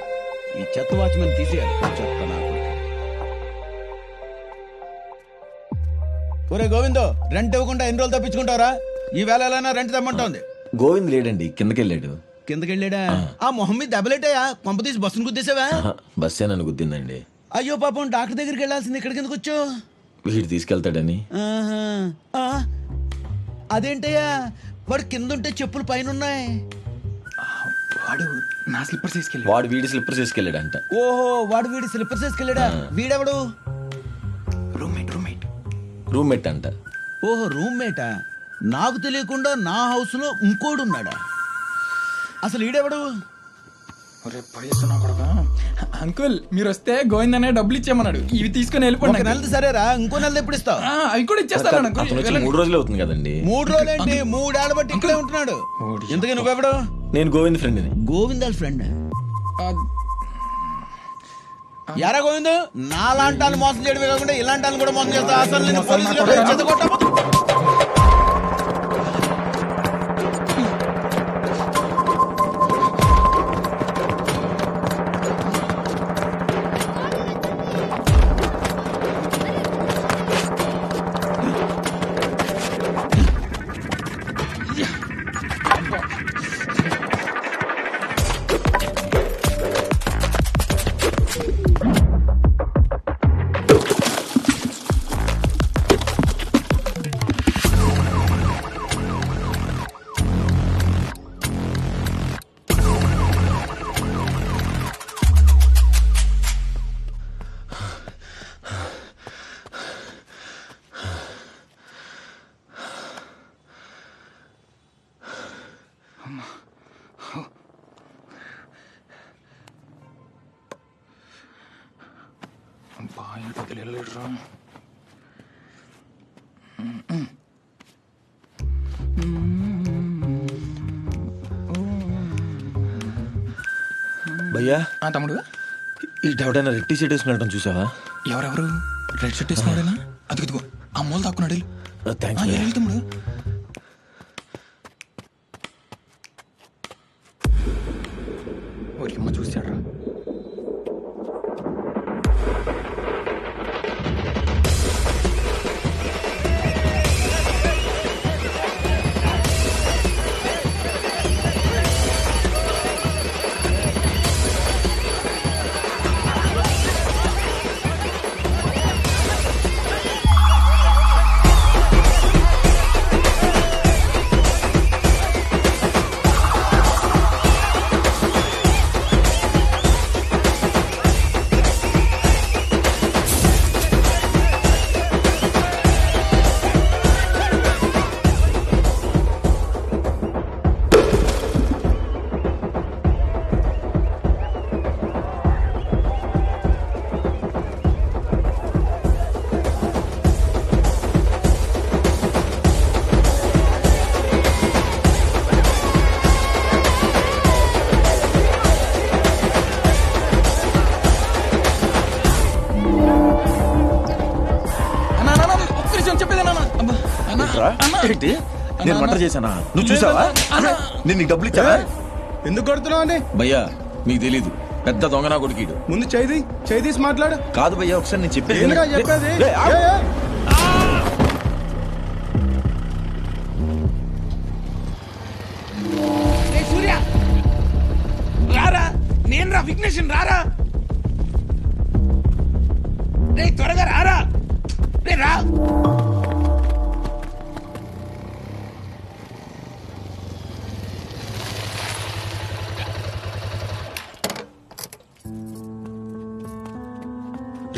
ఈ చెత్త వాచ్మెన్ తీసేయాలి. చెత్త నాకు. ఒరే గోవిందో, రెంట్ ఇవ్వకుండా ఎన్ని రోజులు తప్పించుకుంటారా? ఈ వేళ ఎలా రెంట్ తెమ్మంటోంది. గోవింద్ లేడండి, కిందకెళ్ళాడు. కిందకెళ్ళాడా? ఆ మొహం మీద దెబ్బలేటాయా? కొంప తీసి బస్సును గుద్దేశావా? బస్సే నన్ను గుద్దిందండి. అయ్యో పాపం, డాక్టర్ దగ్గరికి వెళ్ళాల్సింది ఇక్కడికి ఎందుకు వచ్చావు? వీడు తీసుకెళ్తాడని. అదేంటయ్యా, వాడు కింద ఉంటే చెప్పులు పైన ఉన్నాయి. వాడు నా స్లిప్పర్స్ తీసుకెళ్ళి వాడు వీడి స్లిప్పర్స్ తీసుకెళ్ళాడంట. ఓహో, వాడు వీడి స్లిప్పర్స్ వేసుకెళ్ళాడా? వీడెవడు? రూమ్మేట్ అంట. ఓహో, రూమ్మేటా? నాకు తెలియకుండా నా హౌస్ లో ఇంకోడున్నాడా? అసలు ఈడెవడు? అంకుల్ మీరు వస్తే గోవింద్ అనే డబ్బులు ఇచ్చేయమన్నాడు. ఇవి తీసుకుని వెళ్ళిపోండి. నెలది సరేరా, ఇంకో నెలది ఎప్పుడు ఇస్తావు? అవి కూడా ఇచ్చేస్తాను అతను వచ్చి 3 రోజులు అవుతుంది కదండి. 3 రోజులేంటి? 3 ఏళ్ళ బట్టి ఇక్కడే ఉంటున్నాడు. ఎందుకు నువ్వెవడు? నేను గోవింద్ ఫ్రెండ్ని. గోవిందాల్ ఫ్రెండ్. ఎరా గోవింద్, నాలాంటి వాళ్ళు మోసం చేయడమే కాకుండా ఇలాంటి వాళ్ళు కూడా మోసం చేస్తా. అసలు నేను పోలీసులు చెత్తగొట్టా. భయ్యా, తమ్ముడు ఇటెవడైనా రెడ్ టీ షర్ట్ వేసుకున్నట్టు చూసావా? ఎవరెవరు రెడ్ షర్ట్ వేసుకున్నాడేనా? అదిగో అమ్మోలు తాక్కున్నాడు. థ్యాంక్స్ తమ్ముడు. అమ్మ చూసాడు. నేను మర్డర్ చేశానా? నువ్వు చూసావా? నేను నీకు డబ్బులు ఇచ్చావా? ఎందుకు కొడుతున్నావు అని? భయ్యా మీకు తెలీదు, పెద్ద దొంగనా కొడుకీడు. ముందు చేదీసి మాట్లాడు. కాదు భయ్యా, ఒకసారి నేను చెప్పేది. సూర్య రారా, నేను రా, విఘ్నేషన్ రారా, రే త్వరగా రారా, రే రా.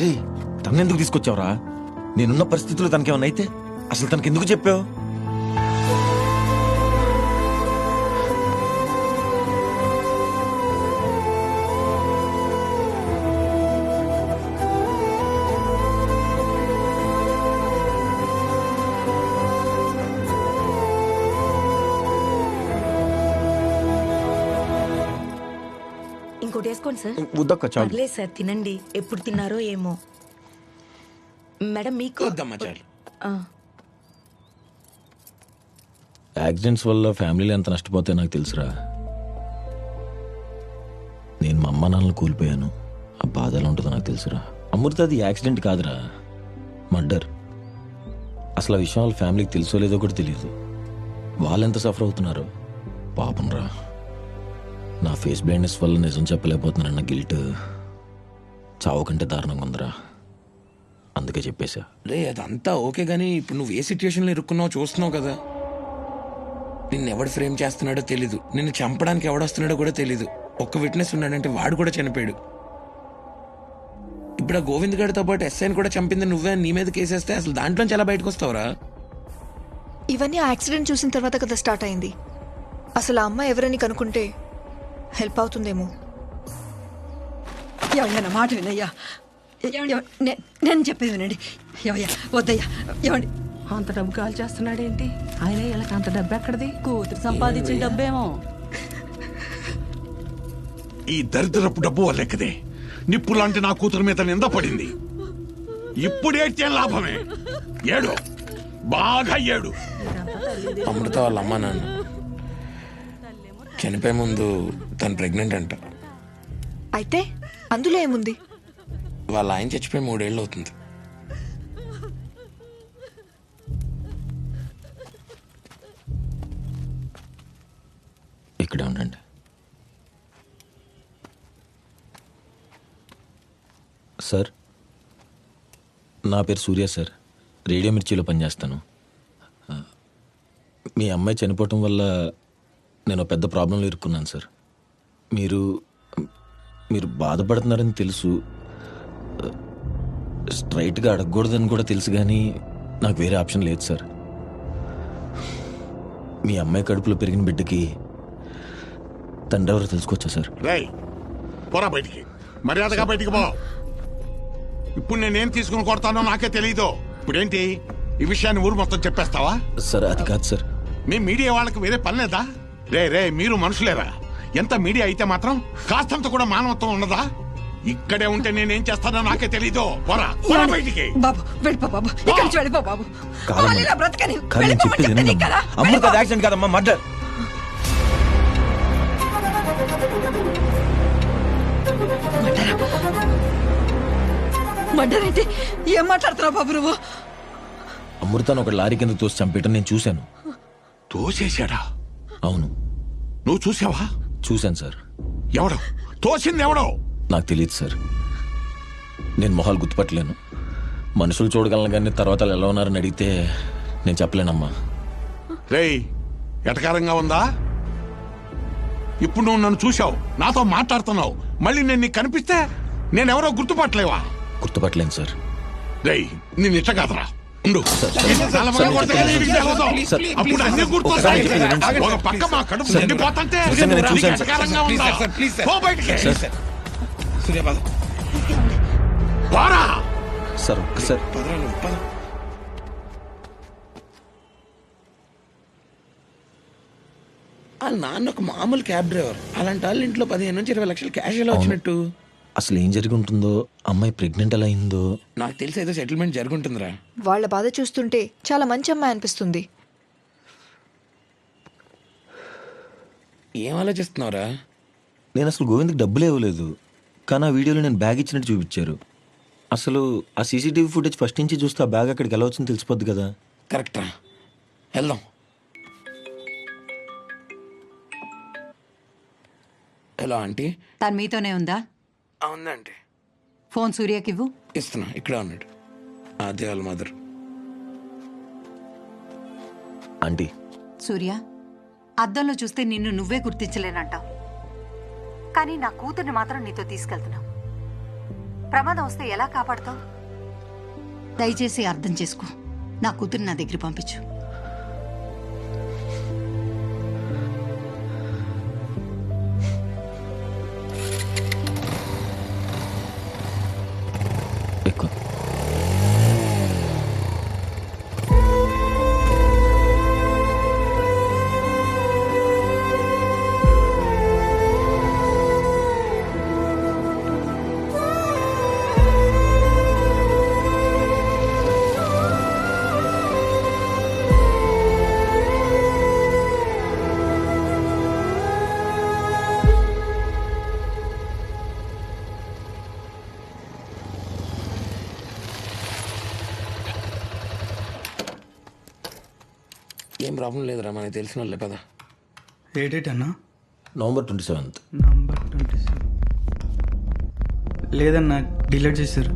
రే, తనెందుకు తీసుకొచ్చావురా? నేనున్న పరిస్థితుల్లో తనకేమన్నా అయితే అసలు తనకెందుకు చెప్పావు? ఇంకోటి వేసుకోండి సార్. వద్దక్క, చాలు. పర్లేదు సార్, తినండి. ఎప్పుడు తిన్నారో ఏమో. మేడం మీకు యాక్సిడెంట్స్ వల్ల ఫ్యామిలీలు ఎంత నష్టపోతే నాకు తెలుసురా. నేను మా అమ్మ నాన్నలు కూలిపోయాను. ఆ బాధ ఎలా ఉంటుందో నాకు తెలుసురా. అమృత అది యాక్సిడెంట్ కాదురా, మర్డర్. అసలు ఆ విషయం వాళ్ళ ఫ్యామిలీకి తెలుసో లేదో కూడా తెలియదు. వాళ్ళెంత సఫర్ అవుతున్నారో పాపం రా. నా ఫేస్ బ్లైండ్నెస్ వల్ల నిజం చెప్పలేకపోతున్నానన్న గిల్ట్ చావు కంటే దారుణంగా ఉందిరా. అందుకే చెప్పేశా. రే అదంతా ఓకే గానీ ఇప్పుడు నువ్వు ఏ సిచ్యువేషన్లో ఇరుక్కున్నావో చూస్తున్నావు కదా. నిన్ను ఎవడు ఫ్రేమ్ చేస్తున్నాడో తెలీదు, నిన్ను చంపడానికి ఎవడొస్తున్నాడో కూడా తెలీదు. ఒక్క విట్నెస్ ఉన్నాడంటే వాడు కూడా చనిపోయాడు. ఇప్పుడు ఆ గోవింద్ గారితో పాటు ఎస్ఐని కూడా చంపింది నువ్వే అని నీ మీద కేసేస్తే అసలు దాంట్లోంచి ఎలా బయటకు వస్తావురా? ఇవన్నీ ఆ యాక్సిడెంట్ చూసిన తర్వాత కదా స్టార్ట్ అయింది. అసలు ఆ అమ్మాయి ఎవరని కనుక్కుంటే హెల్ప్ అవుతుందేమో. ఎవరైనా మాట వినయ్యా, నేను చెప్పేది వినండి. ఎవయ్యా వద్దయ్యా, ఏమండి అంత డబ్బు కాల్ చేస్తున్నాడేంటి ఆయన? వీళ్ళకి అంత డబ్బు ఎక్కడిది? కూతురు సంపాదించిన డబ్బేమో. ఈ దరిద్రపు డబ్బు వల్లెక్కదే నిప్పు లాంటి నా కూతురు మీద నింద పడింది. ఇప్పుడేటే లాభమే. ఏడు బాగా ఏడు. అమృత వాళ్ళ అమ్మ నాన్న చనిపోయే ముందు తను ప్రెగ్నెంట్ అంట. అయితే అందులో ఏముంది? వాళ్ళ ఆయన చచ్చిపోయి 3 ఏళ్ళు అవుతుంది. ఇక్కడే ఉండండి. సార్, నా పేరు సూర్య సార్. రేడియో మిర్చిలో పనిచేస్తాను. మీ అమ్మాయి చనిపోవటం వల్ల నేను పెద్ద ప్రాబ్లంలో ఇరుక్కున్నాను సార్. మీరు బాధపడుతున్నారని తెలుసు, స్ట్రైట్గా అడగకూడదని కూడా తెలుసు, కానీ నాకు వేరే ఆప్షన్ లేదు సార్. మీ అమ్మాయి కడుపులో పెరిగిన బిడ్డకి తండ్రి ఎవరో తెలుసుకోవచ్చా సార్? రేయ్ పోరా బయటికి, మర్యాదగా బయటికి పో. ఇప్పుడు నేనేం తీసుకుని కొడతానో నాకే తెలీదు. ఇప్పుడేంటి ఈ విషయాన్ని ఊరు మొత్తం చెప్పేస్తావా? సార్ అది కాదు సార్. మీ మీడియా వాళ్ళకి వేరే పని లేదా? రే మీరు మనుషులేరా? ఎంత మీడియా అయితే మాత్రం కాస్తంత కూడా మానవత్వం ఉన్నదా? ఇక్కడే ఉంటే నేనేం చేస్తానో నాకే తెలీదు. పోరా బయటికి. బాబు వెళ్ళిపో బాబు, ఇక్కడి నుంచి వెళ్ళిపో బాబు. వాళ్ళు ఇలా బ్రతకని వెళ్ళిపోమని చెప్తే నీకు కదా. అమృత యాక్సిడెంట్ కాదమ్మా, మర్డర్. మర్డర్ అయితే ఏం మాట్లాడుతున్నావు బాబు నువ్వు? అమృతను ఒక లారీ కింద తోసి చంపేయటం నేను చూశాను. తోసేశాడా? అవును. నువ్వు చూసావా? చూశాను సార్. ఎవడో తోసింది ఎవడో నాకు తెలియదు సార్. నేను మొహాలు గుర్తుపట్టలేను. మనుషులు చూడగలను, కానీ తర్వాత వాళ్ళు ఎలా ఉన్నారని అడిగితే నేను చెప్పలేనమ్మా. రేయ్ ఎటకారంగా ఉందా? ఇప్పుడు నువ్వు నన్ను చూశావు, నాతో మాట్లాడుతున్నావు, మళ్ళీ నేను నీకు కనిపిస్తే నేనెవరో గుర్తుపట్టలేవా? గుర్తుపట్టలేను సార్. రేయ్ నేను ఇట్ట కాదరా, ఉండు. చాలా బాగా కొడితే కానీ నీకు తెలవదు. సార్, అప్పుడు అన్ని గుర్తొస్తాయి. ఒకసారి ఒక పక్క మా కడుపు సార్, నిండిపోతుంటే నిజంగా నేను నీకు చూశాను సార్. ఎటకారంగా ఉందా? పో బయటికి. సూర్యబాబు పోరా. సార్ ఒక్కసారి. పదరా నువ్వు, పద. వాళ్ళ నాన్న ఒక మామూలు క్యాబ్ డ్రైవర్. అలాంటి వాళ్ళ ఇంట్లో 15 నుంచి 20 లక్షలు క్యాష్ ఎలా వచ్చినట్టు? అసలు ఏం జరిగి ఉంటుందో, అమ్మాయి ప్రెగ్నెంట్ ఎలా అయిందో. నాకు తెలిసి ఏదో సెటిల్మెంట్ జరుగుంటుందిరా. వాళ్ళ బాధ చూస్తుంటే చాలా మంచి అమ్మాయి అనిపిస్తుంది. ఏం ఆలోచిస్తున్నావురా? నేను అసలు గోవింద్కి డబ్బులు ఇవ్వలేదు, కానీ ఆ వీడియోలో నేను బ్యాగ్ ఇచ్చినట్టు చూపించారు. అసలు ఆ సీసీటీవీ ఫుటేజ్ ఫస్ట్ నుంచి చూస్తే ఆ బ్యాగ్ అక్కడికి ఎలా వచ్చిందో తెలిసిపోద్ది కదా. కరెక్టా, వెళ్దాం. Hello aunty. తను మీతోనే ఉందా? అవునండి. ఫోన్ సూర్యకి ఇవ్వు. ఇస్తున్నా, ఇక్కడే ఉన్నాడు. అదే వాళ్ళ మదర్. ఆంటీ, సూర్య, అద్దంలో చూస్తే నిన్ను నువ్వే గుర్తించలేనంటావు, కానీ నా కూతుర్ని మాత్రం నీతో తీసుకెళ్తున్నావు. ప్రమాదం వస్తే ఎలా కాపాడుతావు? దయచేసి అర్థం చేసుకో. నా కూతుర్ని నా దగ్గర పంపించు. ఎక్కువ. ఏం ప్రాబ్లం లేదురా, మనకి తెలిసిన వాళ్ళే పద. ఏ డేట్ అన్నా? November 27th. నంబర్ 27. లేదన్నా, డిలీట్ చేశారు.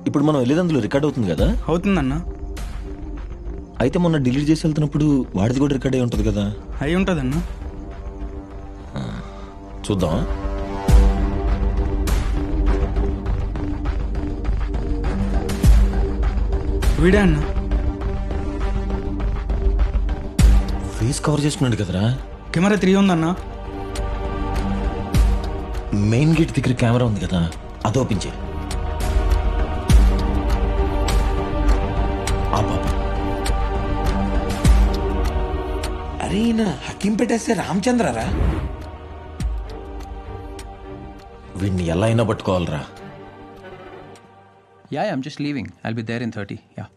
ఇప్పుడు మనం వెళ్ళేది అందులో రికార్డ్ అవుతుంది కదా? అవుతుందన్నా. అయితే మొన్న డిలీట్ చేసి వెళ్తున్నప్పుడు వాడిది కూడా రికార్డ్ అయి ఉంటుంది కదా? అయి ఉంటుందన్నా. చూద్దాం. వీడే అన్నా. ఫేస్ కవర్ చేసుకున్నాడు కదరా. కెమెరా 3 ఉందన్నా. మెయిన్ గేట్ దగ్గర కెమెరా ఉంది కదా, అది ఓపెన్ చేయి. ఆ పాప అరే ఈయన హకీం పెట్టేస్తే రామచంద్రరా. వీడిని ఎలా అయినా పట్టుకోవాలరా. Yeah, I'm just leaving. I'll be there in 30. Yeah.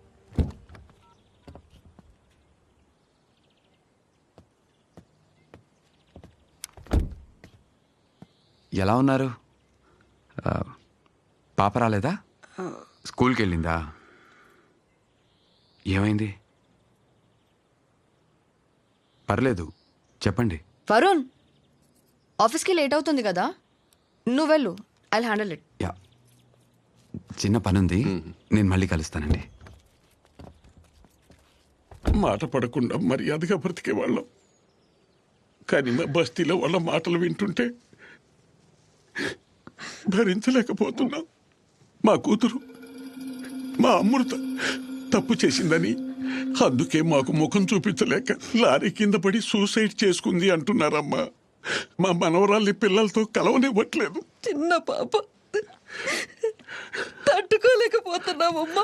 ఎలా ఉన్నారు? పాప రాలేదా? స్కూల్కి వెళ్ళిందా? ఏమైంది? పర్లేదు, చెప్పండి. వరుణ్, ఆఫీస్కి లేట్ అవుతుంది కదా, నువ్వు వెళ్ళు. I handle it. యా, చిన్న పనుంది, నేను మళ్ళీ కలుస్తానండి. మాట పడకుండా మర్యాదగా బ్రతికేవాళ్ళం, కానీ మా బస్తీలో వాళ్ళ మాటలు వింటుంటే భరించలేకపోతున్నాం. మా కూతురు, మా అమృత తప్పు చేసిందని అందుకే మాకు ముఖం చూపించలేక లారీ కింద పడి సూసైడ్ చేసుకుంది అంటున్నారమ్మా. మా మనవరాల్ని పిల్లలతో కలవనివ్వట్లేదు. చిన్న పాప, తట్టుకోలేకపోతున్నామమ్మా.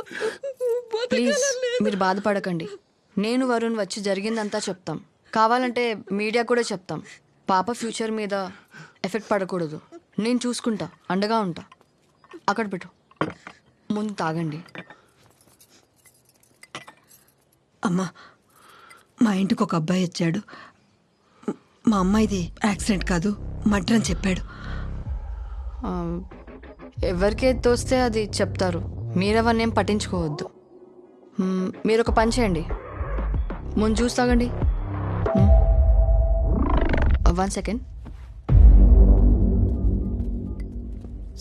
ప్లీజ్ మీరు బాధపడకండి. నేను వరుణ్ వచ్చి జరిగిందంతా చెప్తాం. కావాలంటే మీడియా కూడా చెప్తాం. పాప ఫ్యూచర్ మీద ఎఫెక్ట్ పడకూడదు. నేను చూసుకుంటా, అండగా ఉంటా. అక్కడ పెట్టు, ముందు తాగండి. అమ్మా, మా ఇంటికి ఒక అబ్బాయి వచ్చాడు. మా అమ్మాయిది యాక్సిడెంట్ కాదు, మర్డర్ అని చెప్పాడు. ఎవరికే తోస్తే అది చెప్తారు. మీరెవరినేం పట్టించుకోవద్దు. మీరు ఒక పని చేయండి, ముందు చూసి తాగండి. 1 సెకండ్.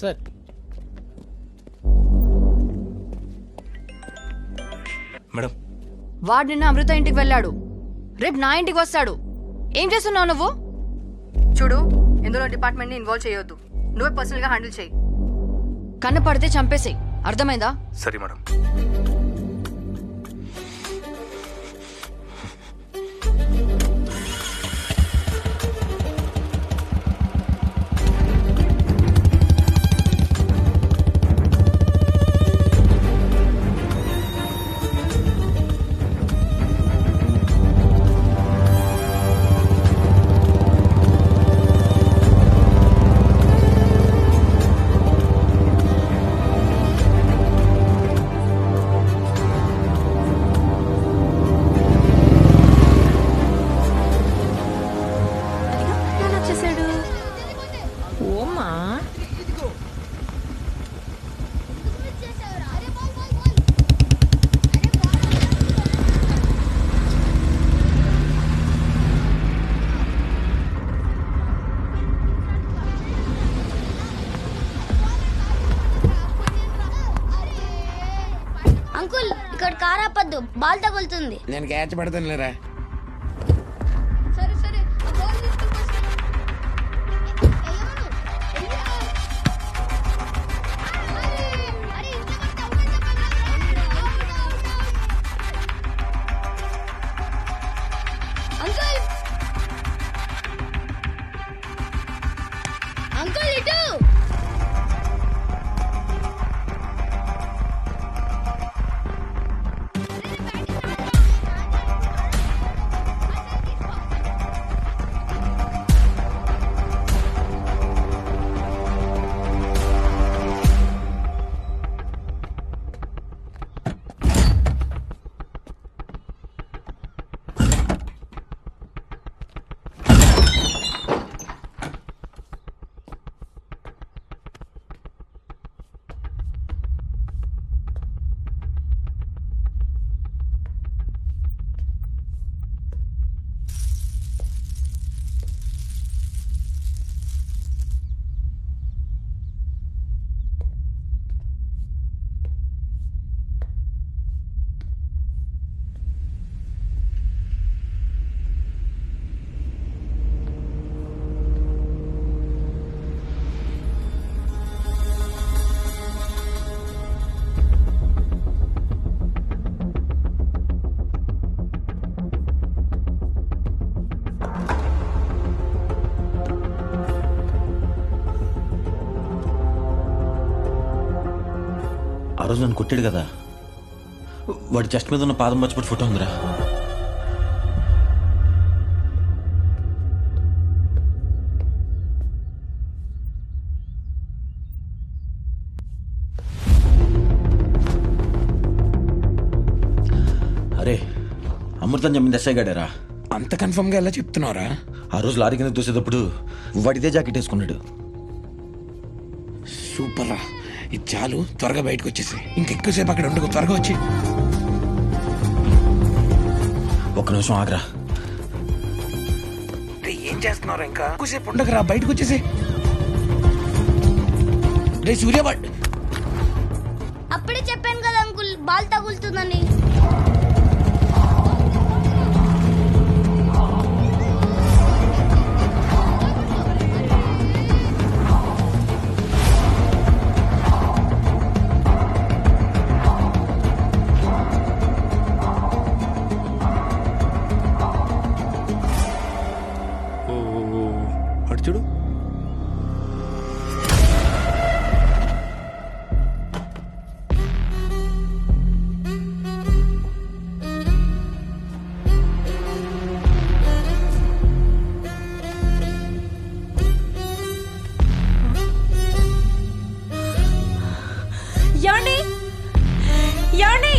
సార్, మేడం, వాడు నిన్న అమృత ఇంటికి వెళ్ళాడు, రేపు నా ఇంటికి వస్తాడు. ఏం చేస్తున్నావు నువ్వు? చూడు, ఇందులో డిపార్ట్మెంట్ని ఇన్వాల్వ్ చేయొద్దు. నువ్వే పర్సనల్గా హ్యాండిల్ చేయి. కన్ను పడితే చంపేసేయి, అర్థమైందా? సరే మేడం. అంకుల్, ఇక్కడ కార్ ఆపద్దు, బాల్ తగులుతుంది. నేను క్యాచ్ పడతాను లేరా. సరే సరే, ఆ బాల్ అంకుల్, అంకుల్ ఇటు. నన్ను కొట్టాడు కదా, వాడి చెస్ట్ మీద ఉన్న పాదం మర్చిపోయి ఫోటో ఉందిరా. అరే, అమృతం చంపింది ఎస్ఐ గాడారా. అంత కన్ఫర్మ్ గా ఎలా చెప్తున్నారా? ఆ రోజు లారీ కింద దూసేటప్పుడు వాడిదే జాకెట్ వేసుకున్నాడు. సూపర్ రా, ఇది చాలు, త్వరగా బయటకు వచ్చేసి ఇంకెక్కువసేపు అక్కడ ఉండకు, త్వరగా వచ్చి. ఒక్క నిమిషం ఆగరా. ఏం చేస్తున్నారా? ఇంకా ఎక్కువసేపు ఉండకరా, బయటకు వచ్చేసి. రే సూర్యవాడ్, అప్పుడే చెప్పాను కదా అంకుల్, బాల్ తగులుతుందని. చూడు, యాండి యాండి